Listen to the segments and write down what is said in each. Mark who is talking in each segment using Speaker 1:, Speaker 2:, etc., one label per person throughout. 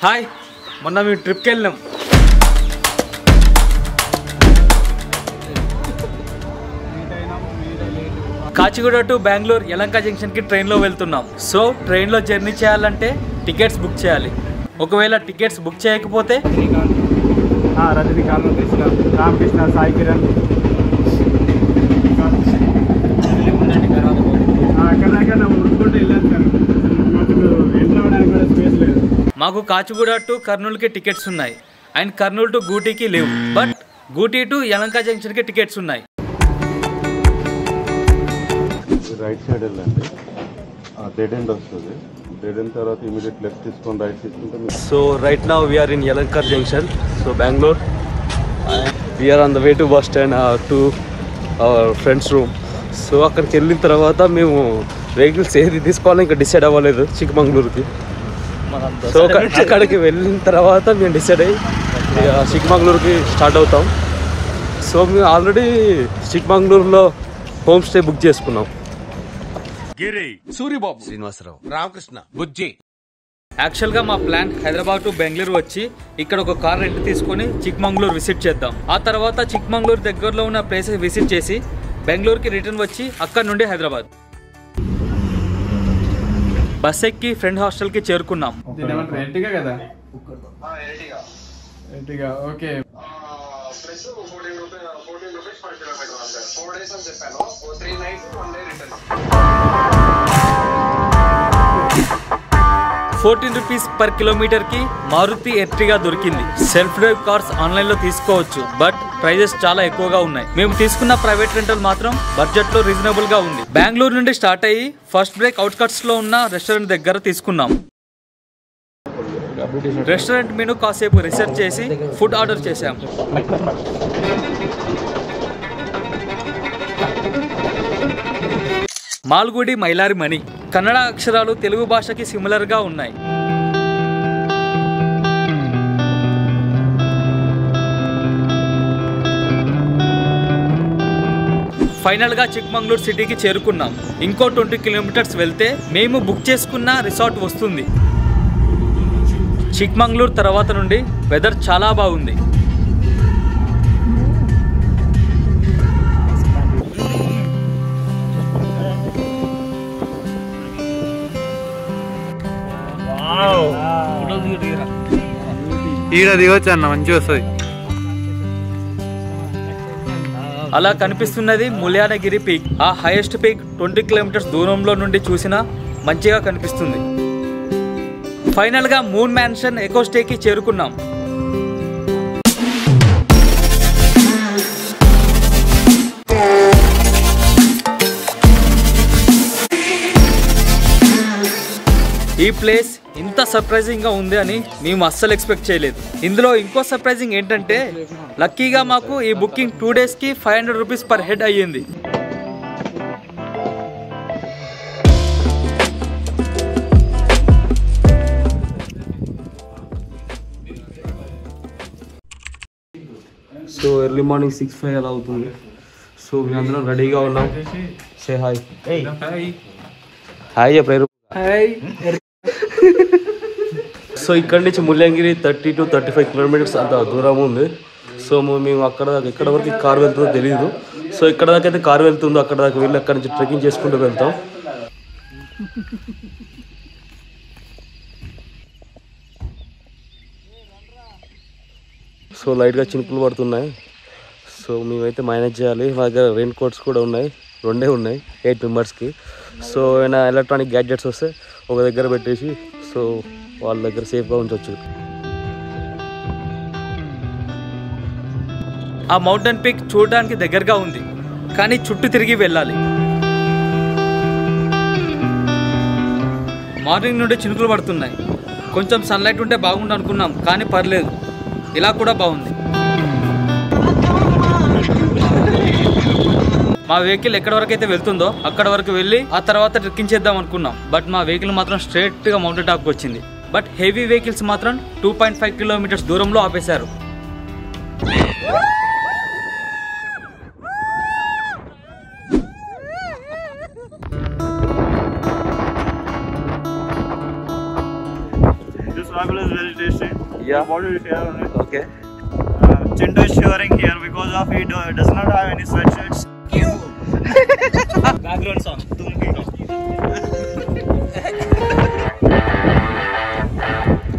Speaker 1: Hi, మొన్న మేము ట్రిప్కి వెళ్ళినాం. కాచిగూడ టు బెంగళూరు యలంక జంక్షన్కి ట్రైన్లో వెళ్తున్నాం. సో ట్రైన్లో జర్నీ చేయాలంటే టికెట్స్ బుక్ చేయాలి. ఒకవేళ టికెట్స్ బుక్ చేయకపోతే
Speaker 2: రజనీకాంత్, రామకృష్ణ, సాయి కిరణ్
Speaker 1: మాకు కాచిగూడ టు కర్నూలుకి టికెట్స్ ఉన్నాయి అండ్ కర్నూలు టు గూటీకి లేవు. బట్ గూటీ టు యలంక జంక్షన్కి టికెట్స్ ఉన్నాయి.
Speaker 3: రైట్ సైడ్ వెళ్ళండి, డెడ్ ఎండ్ వస్తుంది. డెడ్ ఎండ్ తర్వాత ఇమీడియట్ లెఫ్ట్ తీసుకొని రైట్ తీసుకుంటే.
Speaker 4: So right now we're in Yelahanka junction, so Bengaluru. We're on the way to bus stand to our friends room. సో అక్కడికి వెళ్ళిన తర్వాత మేము వెహికల్స్ ఏది తీసుకోవాలో ఇంకా డిసైడ్ అవ్వలేదు చిక్మంగళూరుకి. సో అక్కడికి వెళ్ళిన తర్వాత మేము డిసైడ్ అయ్యి చిక్మంగళూరుకి స్టార్ట్ అవుతాం. సో మేము ఆల్రెడీ చిక్మంగళూరులో హోమ్ స్టే బుక్ చేసుకున్నాం.
Speaker 5: సూరిబాబు, శ్రీనివాసరావు, రామకృష్ణ, బుజ్జి.
Speaker 1: యాక్చువల్గా మా ప్లాన్ హైదరాబాద్ టు బెంగళూరు వచ్చి ఇక్కడ ఒక కార్ రెంట్ తీసుకొని చిక్మంగళూరు విజిట్ చేద్దాం. ఆ తర్వాత చిక్మంగళూరు దగ్గరలో ఉన్న ప్లేసెస్ విజిట్ చేసి బెంగళూరుకి రిటర్న్ వచ్చి అక్కడ నుండి హైదరాబాద్. బస్ ఎక్కి ఫ్రెండ్ హాస్టల్కి చేరుకున్నాం.
Speaker 2: ఓకే.
Speaker 1: ₹14 పర్ కిలోమీటర్ కి మారుతి ఎర్టిగా దొరికింది. సెల్ఫ్ డ్రైవ్ కార్స్ ఆన్లైన్ లో తీసుకోవచ్చు, బట్ ప్రైజెస్ చాలా ఎక్కువగా ఉన్నాయి. మేము తీసుకున్న ప్రైవేట్ రెంటల్ మాత్రం బడ్జెట్ లో రీజనబుల్ గా ఉంది. బెంగళూరు నుండి స్టార్ట్ అయ్యి ఫస్ట్ బ్రేక్ అవుట్కట్స్ లో ఉన్న రెస్టారెంట్ దగ్గర తీసుకున్నాం. రెస్టారెంట్ మెనూ కాసేపు రీసెర్చ్ చేసి ఫుడ్ ఆర్డర్ చేశాం. మాల్గుడి మైలారి మణి. కన్నడ అక్షరాలు తెలుగు భాషకి సిమిలర్ గా ఉన్నాయి. ఫైనల్ గా చిక్మంగళూరు సిటీకి చేరుకున్నాం. ఇంకో 20 కిలోమీటర్స్ వెళ్తే మేము బుక్ చేసుకున్న రిసార్ట్ వస్తుంది. చిక్మంగళూరు తర్వాత నుండి వెదర్ చాలా బాగుంది.
Speaker 2: ఈడ దిగొచ్చు అన్న, మంచిగా వస్తుంది.
Speaker 1: అలా కనిపిస్తున్నది ముల్యానగిరి పీక్. ఆ హైయెస్ట్ పీక్ 20 కిలోమీటర్స్ దూరంలో నుండి చూసినా మంచిగా కనిపిస్తుంది. ఫైనల్ గా మూన్ మ్యాన్షన్ ఎకో స్టేకి చేరుకున్నాం. ఈ ప్లేస్ ఇంత సర్ప్రైజింగ్ గా ఉంది అని మేము అస్సలు ఎక్స్పెక్ట్ చేయలేదు. ఇందులో ఇంకో సర్ప్రైజింగ్ ఏంటంటే లక్కీగా మాకు ఈ బుకింగ్ 2 days కి ₹500 పర్ హెడ్ అయ్యింది.
Speaker 4: సో ఎర్లీ మార్నింగ్ 6-5 అలా అవుతుంది. సో మేమందరం రెడీగా ఉన్నాం. Say hi. హాయ్ చెప్పారు. సో ఇక్కడ నుంచి ముల్యంగిరి 30 to 35 కిలోమీటర్స్ అంత దూరం ఉంది. సో మేము ఎక్కడ వరకు కారు వెళ్తుందో తెలియదు. సో ఇక్కడ దాకా అయితే కారు వెళ్తుందో అక్కడ దాకా వెళ్ళి అక్కడ నుంచి ట్రెక్కింగ్ చేసుకుంటూ వెళ్తాం. సో లైట్గా చినుకులు పడుతున్నాయి. సో మేమైతే మేనేజ్ చేయాలి. మా దగ్గర రెయిన్ కోట్స్ కూడా ఉన్నాయి, 2 ఉన్నాయి 8 మెంబర్స్కి. సో ఏమైనా ఎలక్ట్రానిక్ గ్యాడ్జెట్స్ వస్తే ఒక దగ్గర పెట్టేసి సో వాళ్ళ దగ్గర సేఫ్గా ఉంచవచ్చు.
Speaker 1: ఆ మౌంటైన్ పీక్ చూడడానికి దగ్గరగా ఉంది, కానీ చుట్టూ తిరిగి వెళ్ళాలి. మార్నింగ్ నుండి చినుకులు పడుతున్నాయి. కొంచెం సన్లైట్ ఉంటే బాగుండు అనుకున్నాం, కానీ పర్లేదు, ఇలా కూడా బాగుంది. మా వెహికల్ ఎక్కడ వరకు అయితే వెళ్తుందో అక్కడ వరకు వెళ్ళి ఆ తర్వాత ట్రెక్కింగ్ చేద్దాం అనుకున్నాం. బట్ మా వెహికల్ మాత్రం స్ట్రైట్ గా మౌంటైన్ టాప్ కి వచ్చింది. బట్ హెవీ వెహికల్స్ మాత్రం 2.5 కిలోమీటర్స్ దూరంలో ఆపేశారు.
Speaker 6: This ragu is very tasty.
Speaker 4: Yeah.
Speaker 6: What do you share on it?
Speaker 4: Okay.
Speaker 6: Chintu is sharing here because of he does not have any sweatshirts. Background song. Tum hi ho.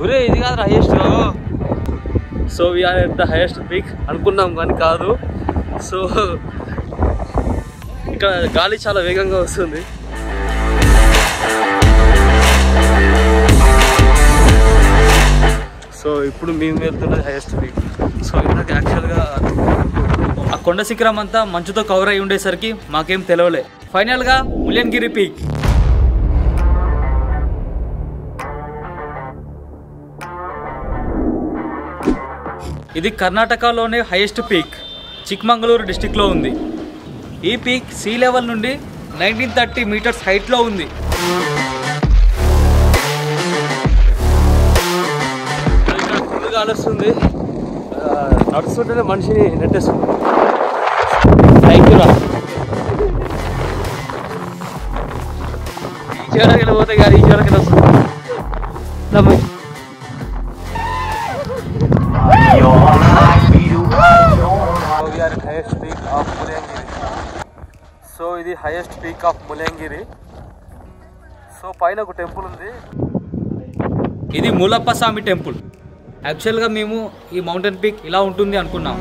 Speaker 4: ఒరే ఇది కాదు highest. So we're at the highest peak అనుకున్నాం కానీ కాదు. So ఇక్కడ గాలి చాలా వేగంగా వస్తుంది. సో ఇప్పుడు మేము వెళ్తున్నది హైయెస్ట్ పీక్. సో ఇందాక యాక్చువల్గా
Speaker 1: ఆ కొండ శిఖరం అంతా మంచుతో కవర్ అయి ఉండేసరికి మాకేం తెలవలే. ఫైనల్ గా ముల్యన్గిరి పీక్. ఇది కర్ణాటకలోనే హైయెస్ట్ పీక్. చిక్మంగళూరు డిస్టిక్ లో ఉంది. ఈ పీక్ సీ లెవెల్ నుండి 1930 మీటర్స్ హైట్ లో ఉంది.
Speaker 4: ఇక్కడ ఫుల్ గాలి వస్తుంది. నడుస్తుంటేనే మనిషిని నెట్టేస్తుంది. థ్యాంక్ యూ రా. ఈ చివరికి పోతే కానీ ఈ చివరికి వస్తుంది. సో ఇది హైయెస్ట్ పీక్ ఆఫ్ ముల్యంగిరి. సో పైన ఒక టెంపుల్ ఉంది.
Speaker 1: ఇది మూలప్ప స్వామి టెంపుల్. యాక్చువల్గా మేము ఈ మౌంటైన్ పీక్ ఇలా ఉంటుంది అనుకున్నాం.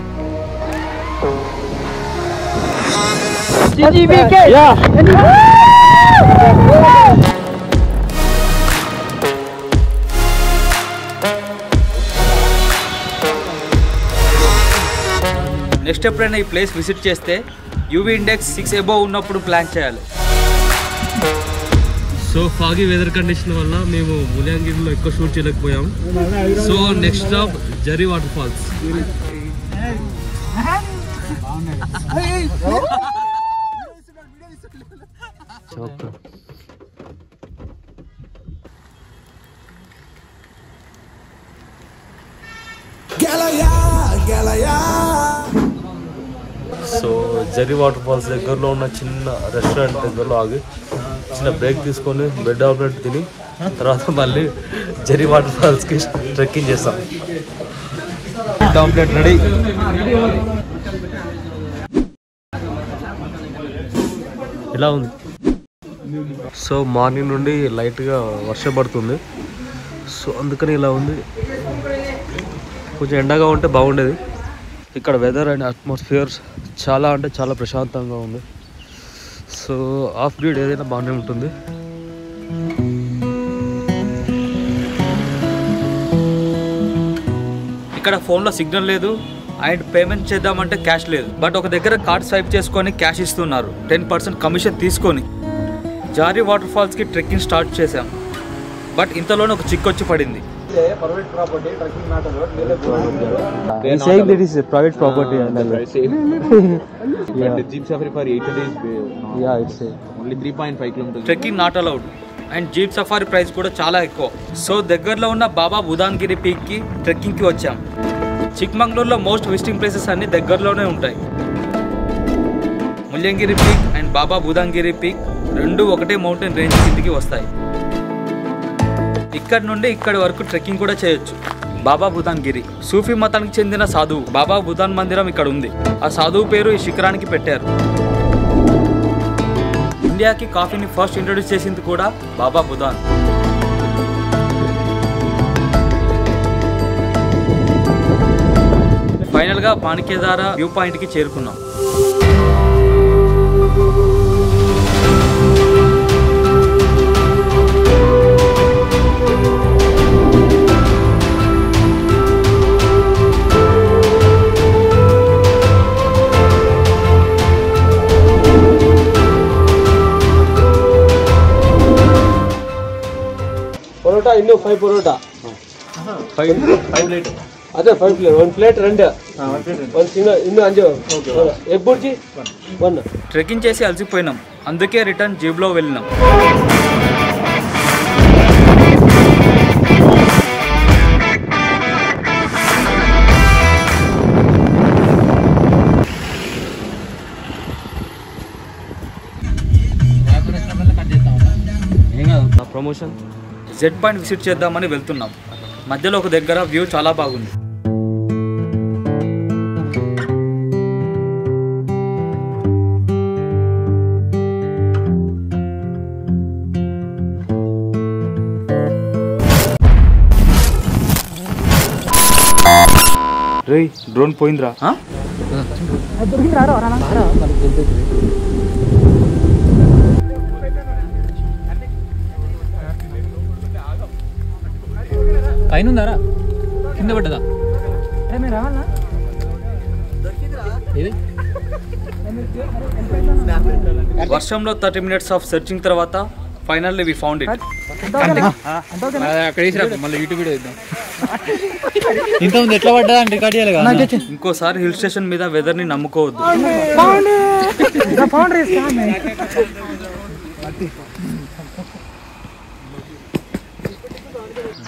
Speaker 1: నెక్స్ట్ ఎప్పుడైనా ఈ ప్లేస్ విజిట్ చేస్తే యూవీ ఇండెక్స్ 6 అబోవ్ ఉన్నప్పుడు ప్లాన్ చేయాలి.
Speaker 4: సో ఫాగీ వెదర్ కండిషన్ వల్ల మేము ముల్యంగిరిలో ఎక్కువ షూట్ చేయలేకపోయాం. So next stop Jhari water falls. So Jhari water falls దగ్గరలో ఉన్న చిన్న రెస్టారెంట్ దగ్గరలో ఆగి చిన్న బ్రేక్ తీసుకొని బ్రెడ్ ఆమ్లెట్ తిని తర్వాత మళ్ళీ జరీ వాటర్ ఫాల్స్కి ట్రెక్కింగ్ చేస్తాం. Bread omelette ready. ఇలా ఉంది. సో మార్నింగ్ నుండి లైట్గా వర్షం పడుతుంది. సో అందుకని ఇలా ఉంది. కొంచెం ఎండగా ఉంటే బాగుండేది. ఇక్కడ వెదర్ అండ్ అట్మాస్ఫియర్ చాలా అంటే చాలా ప్రశాంతంగా ఉంది. సో ఆఫ్ గ్రిడ్ ఏదైనా బాగానే ఉంటుంది.
Speaker 1: ఇక్కడ ఫోన్లో సిగ్నల్ లేదు అండ్ పేమెంట్ చేద్దామంటే క్యాష్ లేదు. బట్ ఒక దగ్గర కార్డ్ స్వైప్ చేసుకొని క్యాష్ ఇస్తున్నారు 10% కమిషన్ తీసుకొని. జారీ వాటర్ ఫాల్స్కి ట్రెక్కింగ్ స్టార్ట్ చేసాం. బట్ ఇంతలోనే ఒక చిక్కు వచ్చి పడింది.
Speaker 4: Private property, trekking not allowed. He's saying that is a private property.
Speaker 5: But the jeep safari for 8 days.
Speaker 4: Yeah, it's
Speaker 5: Only 3.5 kilometers.
Speaker 1: Trekking not allowed and jeep safari price కూడా చాలా ఎక్కువ. So దగ్గరలో ఉన్న బాబా బుదాన్గిరి పీక్కి ట్రెక్కింగ్కి వచ్చాం. చిక్మంగళూరులో మోస్ట్ విజిటింగ్ ప్లేసెస్ అన్ని దగ్గరలోనే ఉంటాయి. ముల్యంగిరి peak and Baba బుదాన్గిరి peak రెండు ఒకటే మౌంటైన్ రేంజ్ కిందికి వస్తాయి. ఇక్కడ నుండి ఇక్కడి వరకు ట్రెక్కింగ్ కూడా చేయొచ్చు. బాబా బుదాన్గిరి సూఫీ మతానికి చెందిన సాధువు బాబా బుదాన్ మందిరం ఇక్కడ ఉంది. ఆ సాధువు పేరు ఈ శిఖరానికి పెట్టారు. ఇండియాకి కాఫీని ఫస్ట్ ఇంట్రొడ్యూస్ చేసింది కూడా బాబా బుదాన్. ఫైనల్ గా పానికేదార వ్యూ పాయింట్ కి చేరుకున్నాం.
Speaker 4: Porota, 5 porota. 5 plate. అదే 5 ప్లేట్ 1 ప్లేట్ 2 1 సింగల్ ఇನ್ನು 5 ఎగ్ బుర్జీ 1.
Speaker 1: ట్రెక్కింగ్ చేసి అలసిపోయినాం, అందుకే రిటర్న్ జీబ్లో వెళ్ళినాం.
Speaker 4: ప్రమోషన్
Speaker 1: జెడ్ పాయింట్ విజిట్ చేద్దామని వెళ్తున్నాం. మధ్యలో ఒక దగ్గర వ్యూ చాలా బాగుంది.
Speaker 6: రేయ్ డ్రోన్ పోయిందిరా.
Speaker 5: పైన ఉందారా కింద పడ్డదా?
Speaker 1: వర్షంలో 30 minutes ఆఫ్ సెర్చింగ్ తర్వాత ఫైనల్లీ వి ఫౌండ్ ఇట్.
Speaker 2: అక్కడ వేసి మళ్ళీ యూట్యూబ్ వీడియో ఇద్దాం. ఇంతకుముందు ఎట్లా పడ్డా అంటే రికార్డ్ చేయాలి కదా.
Speaker 1: ఇంకోసారి హిల్ స్టేషన్ మీద వెదర్ ని నమ్ముకోవద్దు.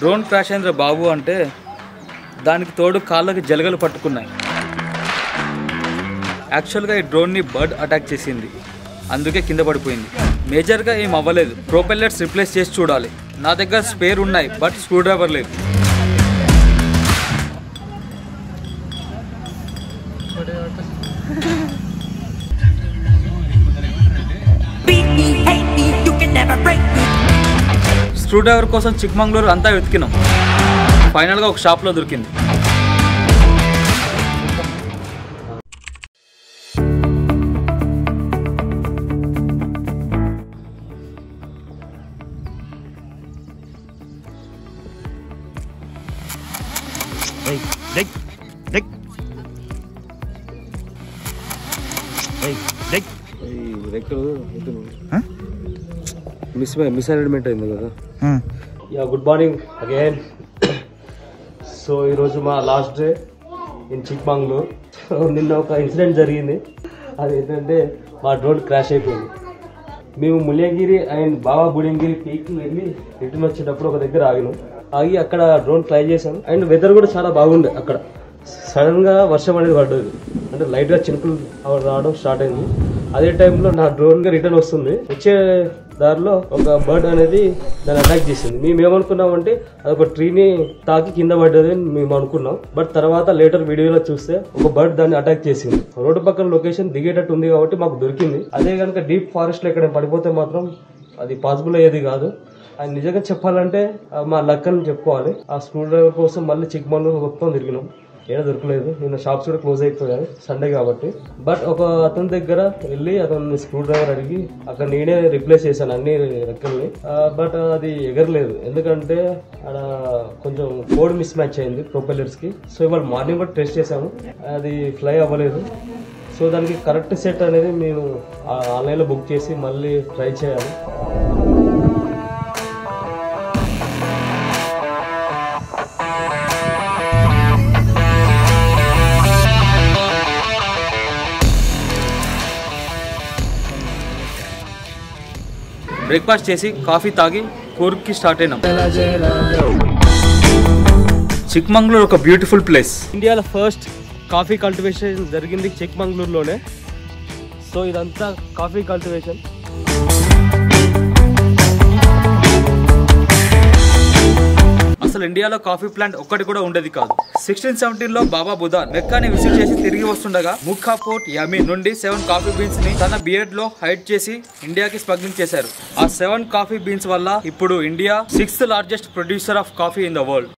Speaker 1: డ్రోన్ క్రాష్ అయిందిరా బాబు అంటే దానికి తోడు కాళ్ళకి జలగలు పట్టుకున్నాయి. యాక్చువల్గా ఈ డ్రోన్ని బర్డ్ అటాక్ చేసింది, అందుకే కింద పడిపోయింది. మేజర్గా ఏం అవ్వలేదు. ప్రొపెల్లర్స్ రిప్లేస్ చేసి చూడాలి. నా దగ్గర స్పేర్ ఉన్నాయి, బట్ స్క్రూ డ్రైవర్ లేదు. స్క్రూ డ్రైవర్ కోసం చిక్మంగళూరు అంతా వెతికినాం. ఫైనల్గా ఒక షాప్లో దొరికింది.
Speaker 4: మిస్అలైన్మెంట్ అయింది కదా. Yeah good morning again. So ఈరోజు మా లాస్ట్ డే ఇన్ చిక్మంగళూరు. నిన్న ఒక ఇన్సిడెంట్ జరిగింది. అది ఏంటంటే మా డ్రోన్ క్రాష్ అయిపోయింది. మేము ముల్యగిరి అండ్ బాబా బుడంగిరి పీక్కి వెళ్ళి రిటర్న్ వచ్చేటప్పుడు ఒక దగ్గర ఆగి అక్కడ డ్రోన్ ట్రై చేశాను. అండ్ వెదర్ కూడా చాలా బాగుండే. అక్కడ సడన్గా వర్షం అనేది పడ్డది, అంటే లైట్గా చినుకులు రావడం స్టార్ట్ అయింది. అదే టైంలో నా డ్రోన్గా రిటర్న్ వస్తుంది. వచ్చే దారిలో ఒక బర్డ్ అనేది దాన్ని అటాక్ చేసింది. మేము ఏమనుకున్నామంటే అదొక ట్రీని తాకి కింద పడ్డది అని మేము అనుకున్నాం. బట్ తర్వాత లేటర్ వీడియోలో చూస్తే ఒక బర్డ్ దాన్ని అటాక్ చేసింది. రోడ్డు పక్కన లొకేషన్ దిగేటట్టు ఉంది కాబట్టి మాకు దొరికింది. అదే కనుక డీప్ ఫారెస్ట్లో ఎక్కడ పడిపోతే మాత్రం అది పాసిబుల్ అయ్యేది కాదు. అది నిజంగా చెప్పాలంటే మా లక్ అని చెప్పుకోవాలి. ఆ స్క్రూ డ్రైవర్ కోసం మళ్ళీ చిక్మంగళూరు మొత్తం తిరిగినాం, ఏదో దొరకలేదు. నిన్న షాప్స్ కూడా క్లోజ్ అయిపోయాయి సండే కాబట్టి. బట్ ఒక అతని దగ్గర వెళ్ళి అతన్ని స్క్రూ డ్రైవర్ అడిగి అక్కడ నేనే రిప్లేస్ చేశాను అన్ని రెక్కల్ని. బట్ అది ఎగరలేదు, ఎందుకంటే అక్కడ కొంచెం కోడ్ మిస్ మ్యాచ్ అయింది ప్రొపెల్లర్స్కి. సో ఇవాళ మార్నింగ్ కూడా టెస్ట్ చేశాము, అది ఫ్లై అవ్వలేదు. సో దానికి కరెక్ట్ సెట్ అనేది మేము ఆన్లైన్లో బుక్ చేసి మళ్ళీ ట్రై చేయాలి.
Speaker 1: బ్రేక్ఫాస్ట్ చేసి కాఫీ తాగి కూర్గ్కి స్టార్ట్ అయినాం. చిక్మంగళూరు ఒక బ్యూటిఫుల్ ప్లేస్.
Speaker 4: ఇండియాలో ఫస్ట్ కాఫీ కల్టివేషన్ జరిగింది చిక్మంగళూరులోనే. సో ఇదంతా కాఫీ కల్టివేషన్.
Speaker 1: అసలు ఇండియాలో కాఫీ ప్లాంట్ ఒక్కటి కూడా ఉండేది కాదు. 1617లో బాబా బుధాన్ మెక్కాని విజిట్ చేసి తిరిగి వస్తుండగా ముఖా పోర్ట్ యమీన్ నుండి 7 కాఫీ బీన్స్ ని తన బియర్డ్ లో హైడ్ చేసి ఇండియాకి స్మగ్లింగ్ చేశారు. ఆ 7 కాఫీ బీన్స్ వల్ల ఇప్పుడు India 6th largest producer of coffee in the world.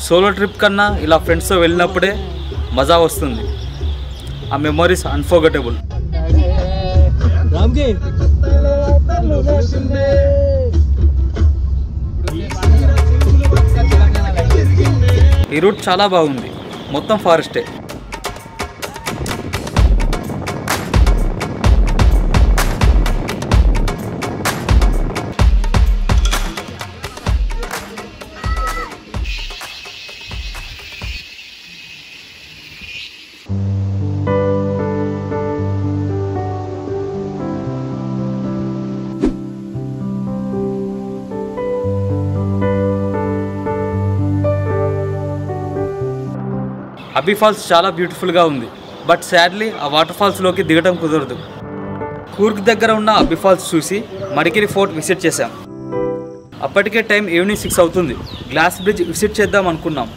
Speaker 1: Solo trip కన్నా ఇలా ఫ్రెండ్స్తో వెళ్ళినప్పుడే మజా వస్తుంది. ఆ మెమరీస్ అన్ఫర్గెటబుల్. ఈ రూట్ చాలా బాగుంది, మొత్తం ఫారెస్టే. అబ్బి ఫాల్స్ చాలా బ్యూటిఫుల్గా ఉంది, బట్ సాడ్లీ ఆ వాటర్ ఫాల్స్లోకి దిగడం కుదరదు. కూర్గ్ దగ్గర ఉన్న అబ్బి ఫాల్స్ చూసి మడికేరి ఫోర్ట్ విజిట్ చేశాం. అప్పటికే టైం ఈవినింగ్ 6 అవుతుంది. గ్లాస్ బ్రిడ్జ్ విజిట్ చేద్దాం అనుకున్నాం,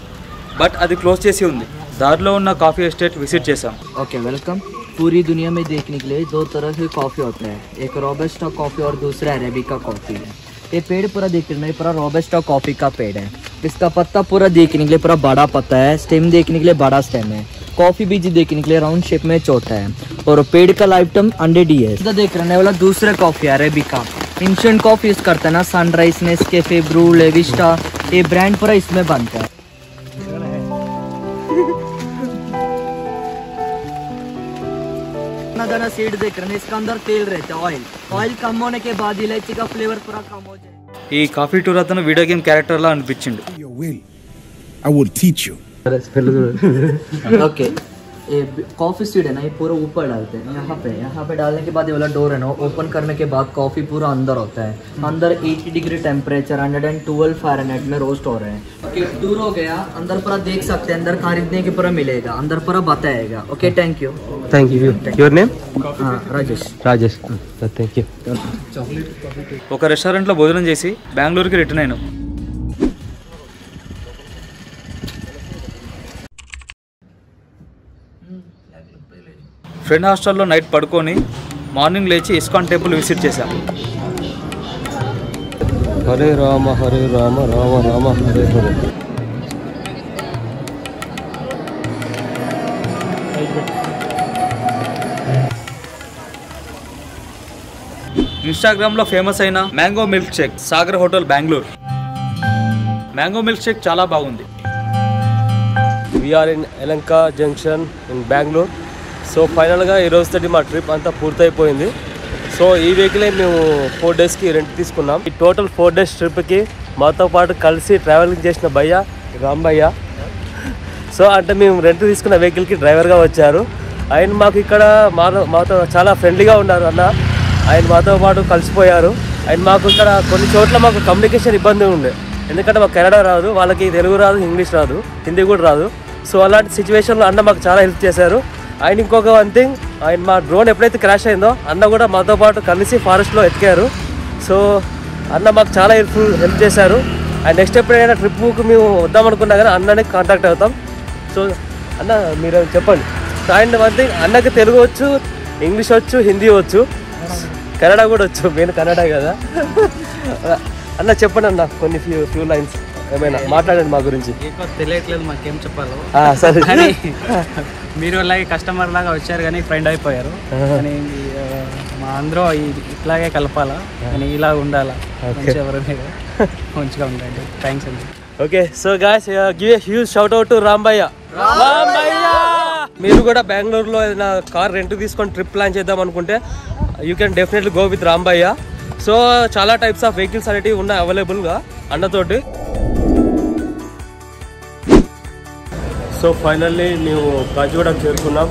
Speaker 1: బట్ అది క్లోజ్ చేసి ఉంది. దారిలో ఉన్న కాఫీ ఎస్టేట్ విజిట్ చేశాం.
Speaker 7: Okay welcome. पूरी दुनिया में देखने के लिए 2 तरह के कॉफ़ी होते हैं, एक रोबस्टा कॉफ़ी और दूसरा अरेबिका कॉफ़ी है। ये पेड़ पूरा देखने में पूरा रोबस्टा कॉफ़ी का पेड़ है। इसका पत्ता पूरा देखने के लिए पूरा बड़ा पत्ता है, स्टेम देखने के लिए बड़ा स्टेम है, कॉफ़ी बीज देखने के लिए राउंड शेप में छोटा है और पेड़ का लाइफ टाइम 100 years। इधर देख रहे हैं वाला दूसरा coffee arabica. Instant coffee use करता है ना, सनराइज, नेस्कैफे, ब्रू, लेविस्टा, ये ब्रांड पूरा इसमें बनता है। दाना सीड देख रहे हैं, इसके अंदर तेल रहता है, ऑयल कम होने के बाद इलायची का फ्लेवर पूरा कम हो जाए।
Speaker 1: ఈ కాఫీ టూర్ అతను వీడియో గేమ్ క్యారెక్టర్లా అనిపించిండు.
Speaker 8: I will teach you.
Speaker 7: Okay, ये कॉफ़ी सीड है ना, ये पूरा ऊपर डालते हैं यहाँ पे डालने के बाद ये वाला डोर है ना, ओपन करने के बाद कॉफ़ी पूरा अंदर होता है। अंदर 80 डिग्री टेम्परेचर 112 फ़ारेनहाइट में रोस्ट हो रहे हैं। ओके, दूर हो गया, अंदर पूरा देख सकते हैं, अंदर खरीदने के पूरा मिलेगा, अंदर पूरा बताएगा। Okay, thank you.
Speaker 4: Your name?
Speaker 7: हाँ, राजेश।
Speaker 4: రాజేష్. Thank you.
Speaker 1: ఒక రెస్టారెంట్లో భోజనం చేసి బెంగళూరుకి రిటర్న్ అయినాం. ఫ్రెండ్ హాస్టల్లో నైట్ పడుకొని మార్నింగ్ లేచి ఇస్కాన్ టెంపుల్ విజిట్ చేశాం.
Speaker 4: హరే రామ రామ రామ హరే హరే.
Speaker 1: ఇన్స్టాగ్రామ్లో ఫేమస్ అయిన mango milk shake Sagar hotel Bengaluru. Mango milk shake చాలా బాగుంది.
Speaker 4: We're in Yelahanka junction in Bengaluru. So ఫైనల్గా ఈ రోజుతోటి మా ట్రిప్ అంతా పూర్తయిపోయింది. సో ఈ వెహికలే మేము 4 డేస్కి రెంట్ తీసుకున్నాం. ఈ టోటల్ 4 డేస్ ట్రిప్కి మాతో పాటు కలిసి ట్రావెలింగ్ చేసిన భయ్య రాంభయ్య. సో అంటే మేము రెంట్ తీసుకున్న వెహికల్కి డ్రైవర్గా వచ్చారు. ఆయన మాకు ఇక్కడ మాతో చాలా ఫ్రెండ్లీగా ఉన్నారు అన్న. ఆయన మాతో పాటు కలిసిపోయారు. ఆయన మాకు ఇక్కడ కొన్ని చోట్ల మాకు కమ్యూనికేషన్ ఇబ్బంది ఉండే, ఎందుకంటే మాకు కన్నడ రాదు, వాళ్ళకి తెలుగు రాదు, ఇంగ్లీష్ రాదు, హిందీ కూడా రాదు. సో అలాంటి సిచ్యువేషన్లో అన్న మాకు చాలా హెల్ప్ చేశారు. ఆయన ఇంకొక వన్ థింగ్, ఆయన మా డ్రోన్ ఎప్పుడైతే క్రాష్ అయిందో అన్న కూడా మాతో పాటు కలిసి ఫారెస్ట్లో ఎతికారు. సో అన్న మాకు చాలా హెల్ప్ చేశారు. అండ్ నెక్స్ట్ ఎప్పుడైనా ట్రిప్కి మేము వద్దామనుకున్నా కానీ అన్ననే కాంటాక్ట్ అవుతాం. సో అన్న మీరు చెప్పండి. అండ్ వన్ థింగ్, అన్నకి తెలుగు వచ్చు, ఇంగ్లీష్ వచ్చు, హిందీ వచ్చు, కన్నడ కూడా వచ్చు. నేను కన్నడ కదా. అన్న చెప్పండి అన్న కొన్ని ఫ్యూ లైన్స్ ఏమైనా మాట్లాడండి మా గురించి.
Speaker 2: తెలియట్లేదు మాకేం చెప్పాలో.
Speaker 4: సరే,
Speaker 2: కానీ మీరు అలాగే కస్టమర్ లాగా వచ్చారు కానీ ఫ్రెండ్ అయిపోయారు. కానీ మా అందరూ ఇట్లాగే కలపాలా, కానీ ఇలా ఉండాలా, మంచిగా ఎవరైనా మంచిగా ఉండండి. థ్యాంక్స్ అండి.
Speaker 4: Okay, so guys give a huge shout out to Rambhayya. మీరు కూడా బెంగళూరులో ఏదైనా కార్ రెంట్ తీసుకొని ట్రిప్ ప్లాన్ చేద్దాం అనుకుంటే you can definitely go with Rambhayya. So చాలా టైప్స్ ఆఫ్ వెహికల్స్ అనేవి ఉన్నాయి అవైలబుల్గా అన్నతోటి. సో ఫైనల్లీ మేము కాచిగూడకు చేరుకున్నాం.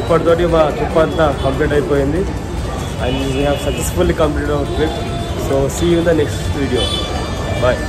Speaker 4: ఇప్పటితోటి మా ట్రిప్ అంతా కంప్లీట్ అయిపోయింది. And we have successfully complete our trip. So see you in the next video. Bye.